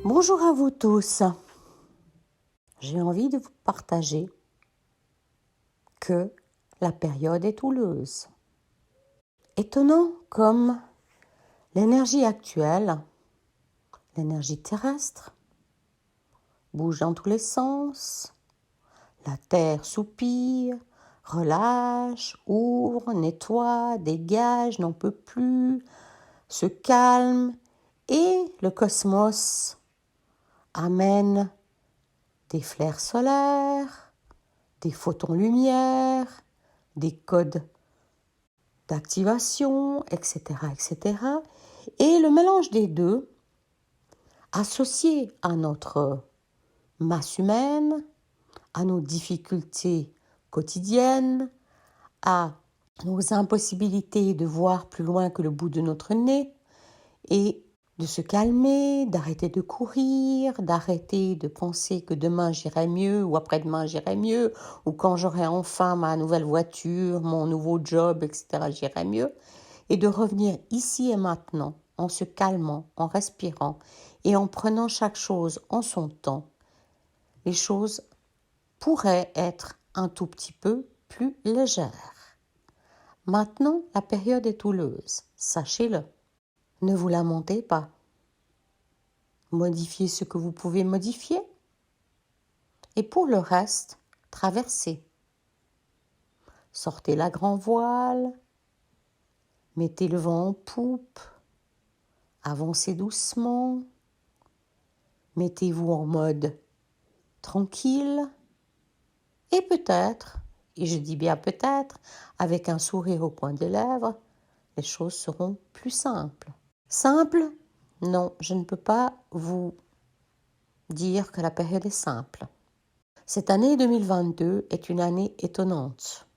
Bonjour à vous tous. J'ai envie de vous partager que la période est houleuse. Étonnant comme l'énergie actuelle, l'énergie terrestre, bouge dans tous les sens. La terre soupire, relâche, ouvre, nettoie, dégage, n'en peut plus, se calme et le cosmos amène des flares solaires, des photons lumière, des codes d'activation, etc., etc. Et le mélange des deux, associé à notre masse humaine, à nos difficultés quotidiennes, à nos impossibilités de voir plus loin que le bout de notre nez et de se calmer, d'arrêter de courir, d'arrêter de penser que demain j'irai mieux ou après-demain j'irai mieux ou quand j'aurai enfin ma nouvelle voiture, mon nouveau job, etc., j'irai mieux et de revenir ici et maintenant en se calmant, en respirant et en prenant chaque chose en son temps. Les choses pourraient être un tout petit peu plus légères. Maintenant, la période est houleuse, sachez-le. Ne vous lamentez pas. Modifiez ce que vous pouvez modifier. Et pour le reste, traversez. Sortez la grand voile. Mettez le vent en poupe. Avancez doucement. Mettez-vous en mode tranquille. Et peut-être, et je dis bien peut-être, avec un sourire au coin des lèvres, les choses seront plus simples. Simple? Non, je ne peux pas vous dire que la période est simple. Cette année 2022 est une année étonnante.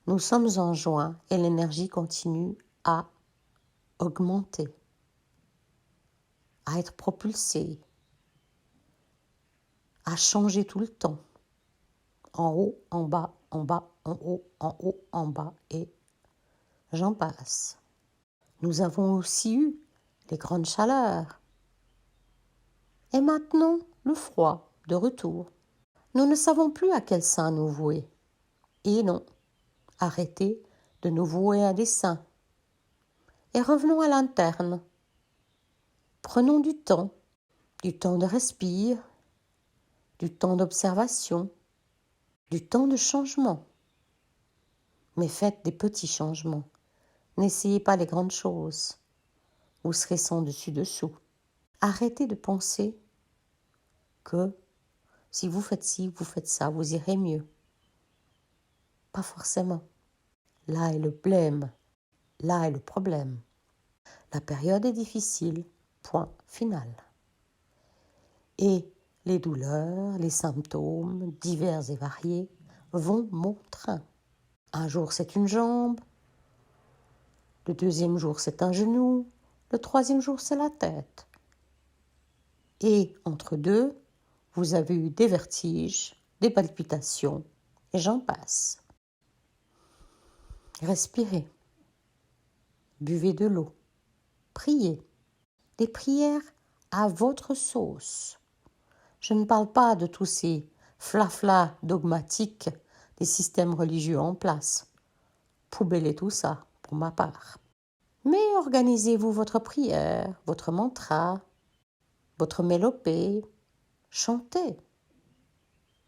Nous sommes en juin et l'énergie continue à augmenter, à être propulsée, à changer tout le temps. En haut, en bas, en bas, en haut, en haut, en bas et j'en passe. Nous avons aussi eu les grandes chaleurs. Et maintenant, le froid de retour. Nous ne savons plus à quel saint nous vouer. Et non, arrêtez de nous vouer à des saints. Et revenons à l'interne. Prenons du temps de respire, du temps d'observation, du temps de changement. Mais faites des petits changements. N'essayez pas les grandes choses. Vous serez sans dessus-dessous. Arrêtez de penser que si vous faites ci, vous faites ça, vous irez mieux. Pas forcément. Là est le blême. Là est le problème. La période est difficile. Point final. Et les douleurs, les symptômes, divers et variés, vont mon train. Un jour c'est une jambe, le deuxième jour c'est un genou, le troisième jour c'est la tête. Et entre deux, vous avez eu des vertiges, des palpitations, et j'en passe. Respirez, buvez de l'eau, priez. Des prières à votre sauce. Je ne parle pas de tous ces flaflas dogmatiques des systèmes religieux en place. Poubellez tout ça, pour ma part. Mais organisez-vous votre prière, votre mantra, votre mélopée. Chantez.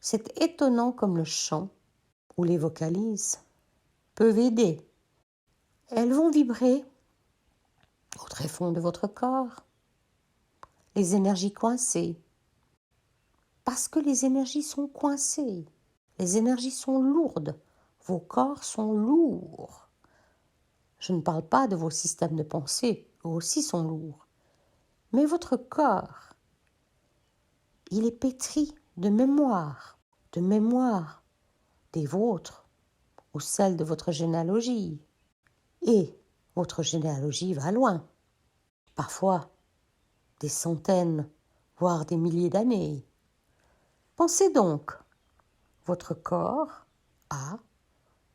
C'est étonnant comme le chant ou les vocalises peuvent aider. Elles vont vibrer au tréfonds de votre corps, les énergies coincées. Parce que les énergies sont coincées, les énergies sont lourdes, vos corps sont lourds. Je ne parle pas de vos systèmes de pensée, eux aussi sont lourds. Mais votre corps, il est pétri de mémoire des vôtres ou celles de votre généalogie. Et votre généalogie va loin, parfois des centaines, voire des milliers d'années. Pensez donc, votre corps a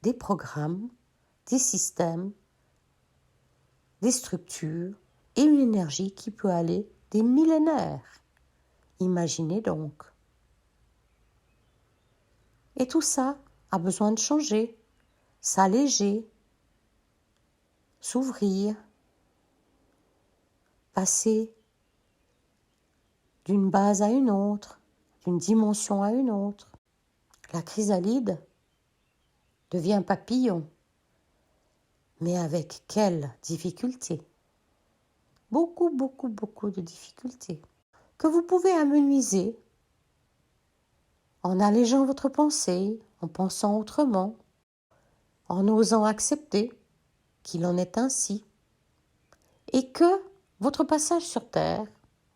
des programmes, des systèmes, des structures et une énergie qui peut aller des millénaires. Imaginez donc. Et tout ça a besoin de changer, s'alléger, s'ouvrir, passer d'une base à une autre, d'une dimension à une autre. La chrysalide devient papillon. Mais avec quelle difficulté? Beaucoup, beaucoup, beaucoup de difficultés. Que vous pouvez amenuiser en allégeant votre pensée, en pensant autrement, en osant accepter qu'il en est ainsi, et que votre passage sur Terre,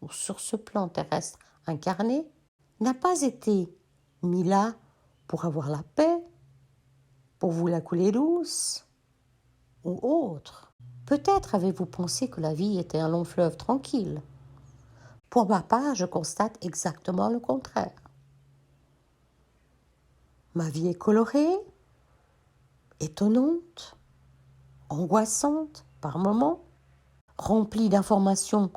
ou sur ce plan terrestre incarné, n'a pas été mis là pour avoir la paix, pour vous la couler douce, ou autre. Peut-être avez-vous pensé que la vie était un long fleuve tranquille. Pour ma part, je constate exactement le contraire. Ma vie est colorée, étonnante, angoissante par moments, remplie d'informations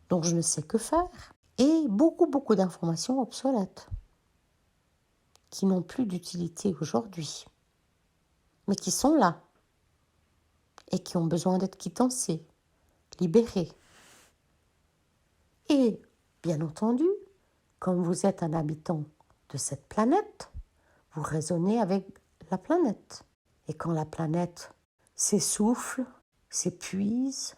dont je ne sais que faire, et beaucoup, beaucoup d'informations obsolètes, qui n'ont plus d'utilité aujourd'hui, mais qui sont là, et qui ont besoin d'être quittancées, libérées. Et, bien entendu, comme vous êtes un habitant de cette planète, vous raisonnez avec la planète. Et quand la planète s'essouffle, s'épuise,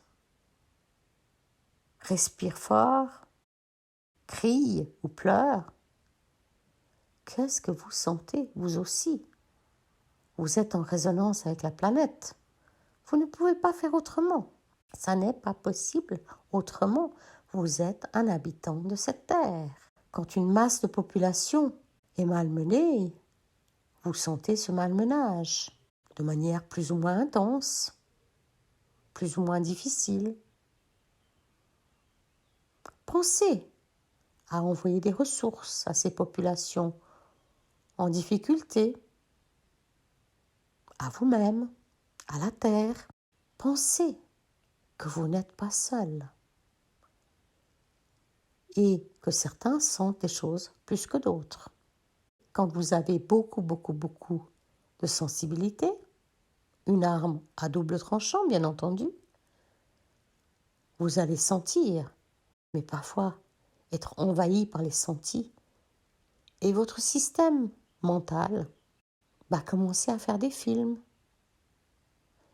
respire fort, crie ou pleure, qu'est-ce que vous sentez, vous aussi? Vous êtes en résonance avec la planète. Vous ne pouvez pas faire autrement. Ça n'est pas possible autrement. Vous êtes un habitant de cette terre. Quand une masse de population est malmenée, vous sentez ce malmenage de manière plus ou moins intense, plus ou moins difficile. Pensez à envoyer des ressources à ces populations en difficulté, à vous-même, à la terre. Pensez que vous n'êtes pas seul et que certains sentent des choses plus que d'autres. Quand vous avez beaucoup, beaucoup, beaucoup de sensibilité, une arme à double tranchant, bien entendu, vous allez sentir, mais parfois être envahi par les sentis, et votre système mental va commencer à faire des films.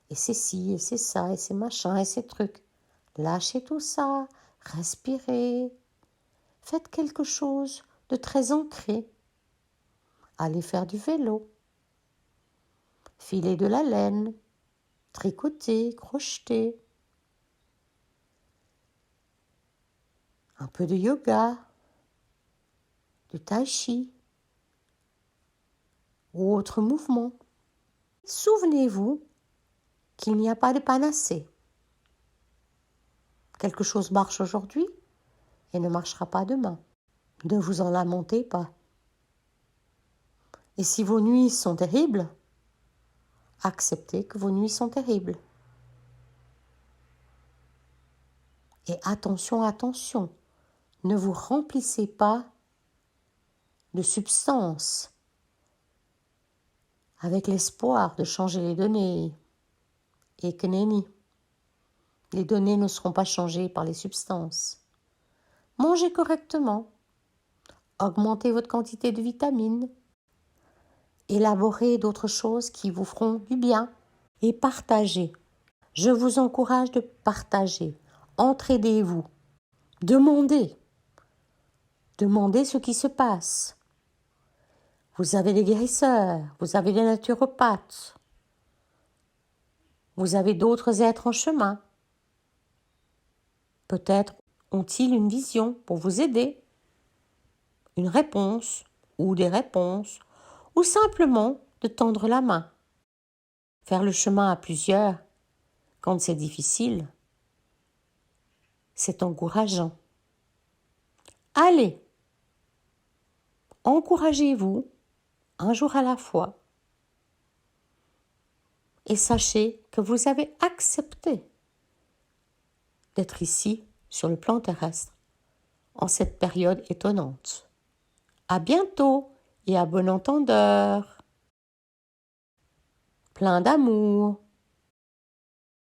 Et c'est ci, et c'est ça, et c'est machin, et c'est trucs. Lâchez tout ça, respirez, faites quelque chose de très ancré. Allez faire du vélo, filer de la laine, tricoter, crocheter, un peu de yoga, du tai chi ou autre mouvement. Souvenez-vous qu'il n'y a pas de panacée. Quelque chose marche aujourd'hui et ne marchera pas demain. Ne vous en lamentez pas. Et si vos nuits sont terribles, acceptez que vos nuits sont terribles. Et attention, attention, ne vous remplissez pas de substances avec l'espoir de changer les données. Et que nenni, les données ne seront pas changées par les substances. Mangez correctement, augmentez votre quantité de vitamines, élaborez d'autres choses qui vous feront du bien et partagez. Je vous encourage de partager, entraidez-vous, demandez ce qui se passe. Vous avez des guérisseurs, vous avez des naturopathes, vous avez d'autres êtres en chemin. Peut-être ont-ils une vision pour vous aider, une réponse ou des réponses, ou simplement de tendre la main. Faire le chemin à plusieurs, quand c'est difficile, c'est encourageant. Allez, encouragez-vous un jour à la fois et sachez que vous avez accepté d'être ici sur le plan terrestre en cette période étonnante. À bientôt et à bon entendeur. Plein d'amour.